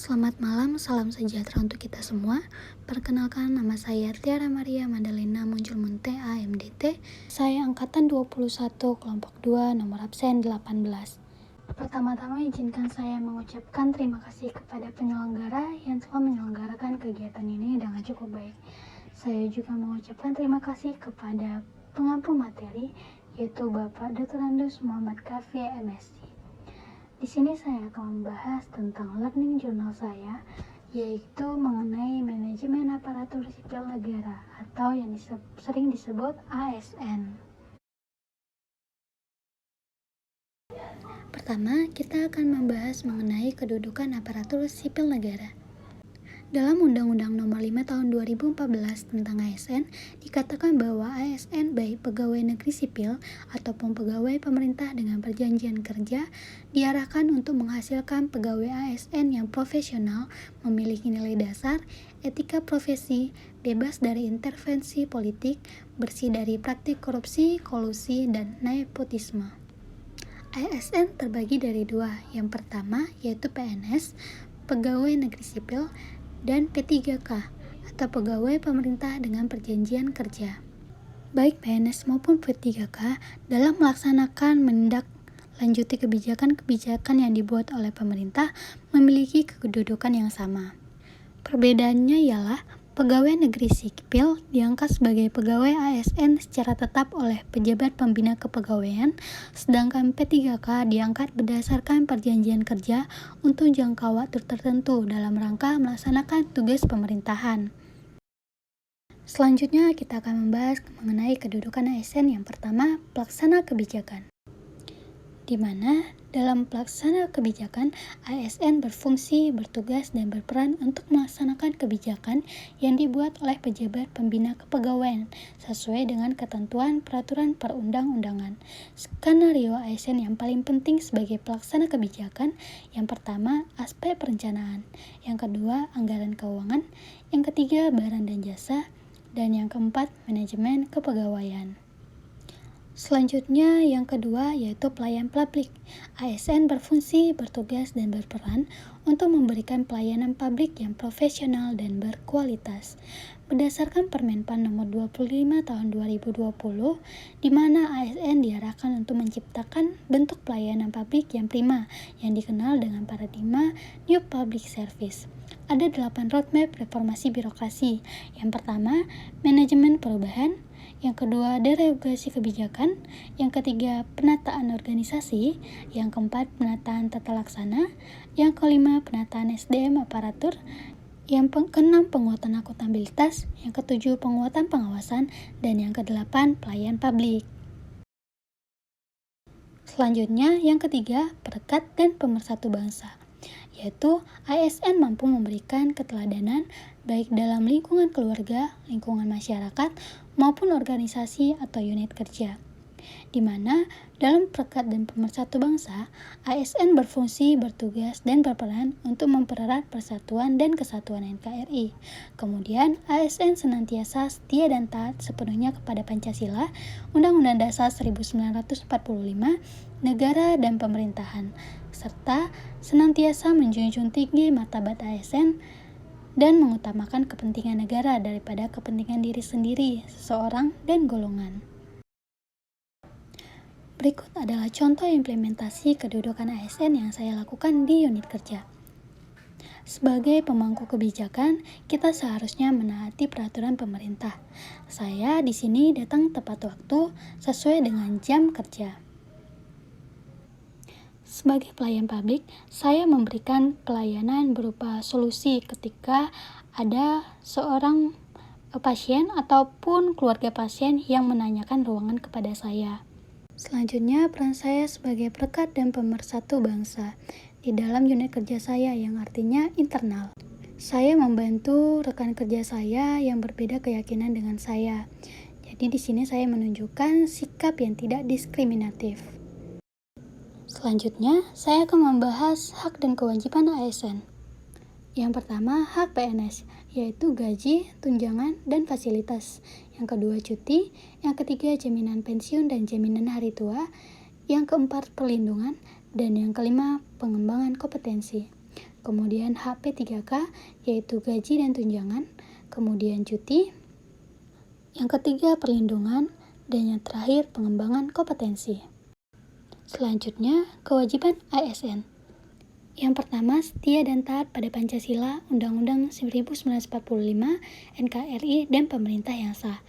Selamat malam, salam sejahtera untuk kita semua. Perkenalkan, nama saya Tiara Maria Madalena Muncul-Munte, AMDT. Saya angkatan 21, kelompok 2, nomor absen 18. Pertama-tama izinkan saya mengucapkan terima kasih kepada penyelenggara yang telah menyelenggarakan kegiatan ini dengan cukup baik. Saya juga mengucapkan terima kasih kepada pengampu materi, yaitu Bapak Dr. Andus Muhammad Kafi, MSc. Di sini saya akan membahas tentang learning journal saya, yaitu mengenai manajemen aparatur sipil negara atau yang sering disebut ASN. Pertama, kita akan membahas mengenai kedudukan aparatur sipil negara. Dalam Undang-Undang Nomor 5 Tahun 2014 tentang ASN, dikatakan bahwa ASN baik pegawai negeri sipil ataupun pegawai pemerintah dengan perjanjian kerja diarahkan untuk menghasilkan pegawai ASN yang profesional, memiliki nilai dasar, etika profesi, bebas dari intervensi politik, bersih dari praktik korupsi, kolusi, dan nepotisme. ASN terbagi dari dua. Yang pertama yaitu PNS, pegawai negeri sipil, dan P3K atau pegawai pemerintah dengan perjanjian kerja. Baik PNS maupun P3K dalam melaksanakan menindaklanjuti kebijakan-kebijakan yang dibuat oleh pemerintah memiliki kedudukan yang sama. Perbedaannya ialah pegawai negeri sipil diangkat sebagai pegawai ASN secara tetap oleh pejabat pembina kepegawaian, sedangkan P3K diangkat berdasarkan perjanjian kerja untuk jangka waktu tertentu dalam rangka melaksanakan tugas pemerintahan. Selanjutnya kita akan membahas mengenai kedudukan ASN. Yang pertama, pelaksana kebijakan, di mana dalam pelaksana kebijakan, ASN berfungsi, bertugas, dan berperan untuk melaksanakan kebijakan yang dibuat oleh pejabat pembina kepegawaian sesuai dengan ketentuan peraturan perundang-undangan. Skenario ASN yang paling penting sebagai pelaksana kebijakan, yang pertama, aspek perencanaan, yang kedua, anggaran keuangan, yang ketiga, barang dan jasa, dan yang keempat, manajemen kepegawaian. Selanjutnya yang kedua yaitu pelayan publik. ASN berfungsi, bertugas, dan berperan untuk memberikan pelayanan publik yang profesional dan berkualitas. Berdasarkan Permenpan Nomor 25 Tahun 2020, di mana ASN diarahkan untuk menciptakan bentuk pelayanan publik yang prima yang dikenal dengan paradigma New Public Service. Ada 8 roadmap reformasi birokrasi. Yang pertama, manajemen perubahan. Yang kedua, deregulasi kebijakan. Yang ketiga, penataan organisasi. Yang keempat, penataan tata laksana. Yang kelima, penataan SDM aparatur. Yang keenam, penguatan akuntabilitas. Yang ketujuh, penguatan pengawasan. Dan yang kedelapan, pelayan publik. Selanjutnya, yang ketiga, perekat dan pemersatu bangsa, yaitu ASN mampu memberikan keteladanan baik dalam lingkungan keluarga, lingkungan masyarakat, maupun organisasi atau unit kerja, di mana dalam perekat dan pemersatu bangsa, ASN berfungsi, bertugas, dan berperan untuk mempererat persatuan dan kesatuan NKRI. Kemudian, ASN senantiasa setia dan taat sepenuhnya kepada Pancasila, Undang-Undang Dasar 1945, negara dan pemerintahan, serta senantiasa menjunjung tinggi martabat ASN dan mengutamakan kepentingan negara daripada kepentingan diri sendiri, seseorang, dan golongan. Berikut adalah contoh implementasi kedudukan ASN yang saya lakukan di unit kerja. Sebagai pemangku kebijakan, kita seharusnya menaati peraturan pemerintah. Saya di sini datang tepat waktu sesuai dengan jam kerja. Sebagai pelayan publik, saya memberikan pelayanan berupa solusi ketika ada seorang pasien ataupun keluarga pasien yang menanyakan ruangan kepada saya. Selanjutnya, peran saya sebagai perekat dan pemersatu bangsa di dalam unit kerja saya yang artinya internal. Saya membantu rekan kerja saya yang berbeda keyakinan dengan saya. Jadi di sini saya menunjukkan sikap yang tidak diskriminatif. Selanjutnya, saya akan membahas hak dan kewajiban ASN. Yang pertama, hak PNS, yaitu gaji, tunjangan, dan fasilitas. Yang kedua, cuti. Yang ketiga, jaminan pensiun dan jaminan hari tua. Yang keempat, perlindungan. Dan yang kelima, pengembangan kompetensi. kemudian HP3K yaitu gaji dan tunjangan, kemudian cuti, yang ketiga perlindungan, dan yang terakhir pengembangan kompetensi. Selanjutnya, kewajiban ASN. Yang pertama, setia dan taat pada Pancasila, Undang-Undang 1945, NKRI, dan pemerintah yang sah.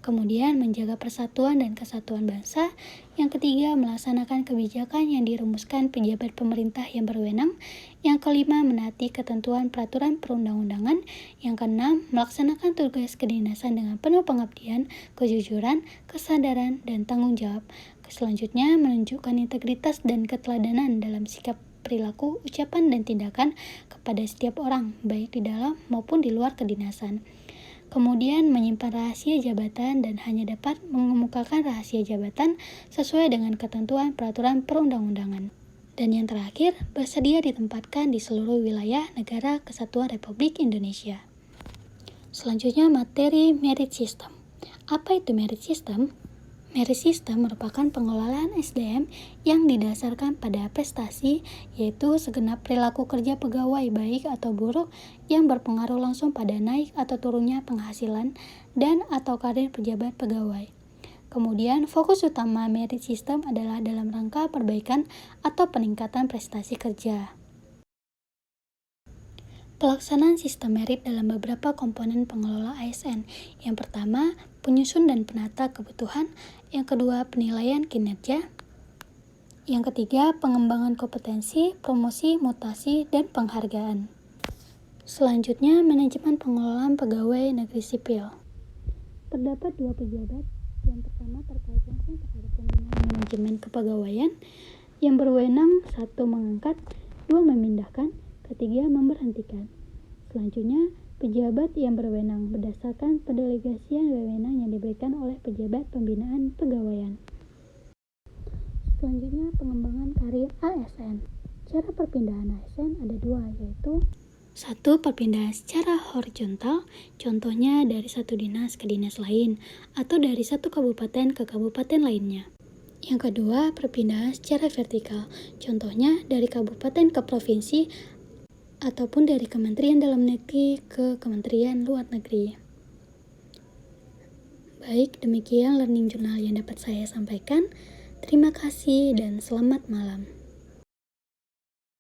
Kemudian, menjaga persatuan dan kesatuan bangsa. Yang ketiga, melaksanakan kebijakan yang dirumuskan pejabat pemerintah yang berwenang. Yang kelima, menaati ketentuan peraturan perundang-undangan. Yang keenam, melaksanakan tugas kedinasan dengan penuh pengabdian, kejujuran, kesadaran, dan tanggung jawab. Selanjutnya, menunjukkan integritas dan keteladanan dalam sikap, perilaku, ucapan, dan tindakan kepada setiap orang, baik di dalam maupun di luar kedinasan. Kemudian menyimpan rahasia jabatan dan hanya dapat mengemukakan rahasia jabatan sesuai dengan ketentuan peraturan perundang-undangan. Dan yang terakhir, bersedia ditempatkan di seluruh wilayah negara Kesatuan Republik Indonesia. Selanjutnya, materi merit system. Apa itu merit system? Merit system merupakan pengelolaan SDM yang didasarkan pada prestasi, yaitu segenap perilaku kerja pegawai baik atau buruk yang berpengaruh langsung pada naik atau turunnya penghasilan dan atau karir pejabat pegawai. Kemudian, fokus utama merit system adalah dalam rangka perbaikan atau peningkatan prestasi kerja. Pelaksanaan sistem merit dalam beberapa komponen pengelola ASN. Yang pertama, penyusun dan penata kebutuhan. Yang kedua, penilaian kinerja. Yang ketiga, pengembangan kompetensi, promosi, mutasi, dan penghargaan. Selanjutnya, manajemen pengelolaan pegawai negeri sipil. Terdapat dua pejabat. Yang pertama terkait langsung terhadap pembinaan manajemen kepegawaian, yang berwenang: 1. Mengangkat, 2. Memindahkan, ketiga memberhentikan. Selanjutnya, pejabat yang berwenang berdasarkan pendelegasian wewenang yang diberikan oleh pejabat pembinaan pegawaian. Selanjutnya, pengembangan karir ASN. Cara perpindahan ASN ada dua, yaitu 1. Perpindahan secara horizontal, contohnya dari satu dinas ke dinas lain, atau dari satu kabupaten ke kabupaten lainnya. Yang kedua, perpindahan secara vertikal, contohnya dari kabupaten ke provinsi, ataupun dari Kementerian Dalam Negeri ke Kementerian Luar Negeri. Baik, demikian learning journal yang dapat saya sampaikan. Terima kasih dan selamat malam.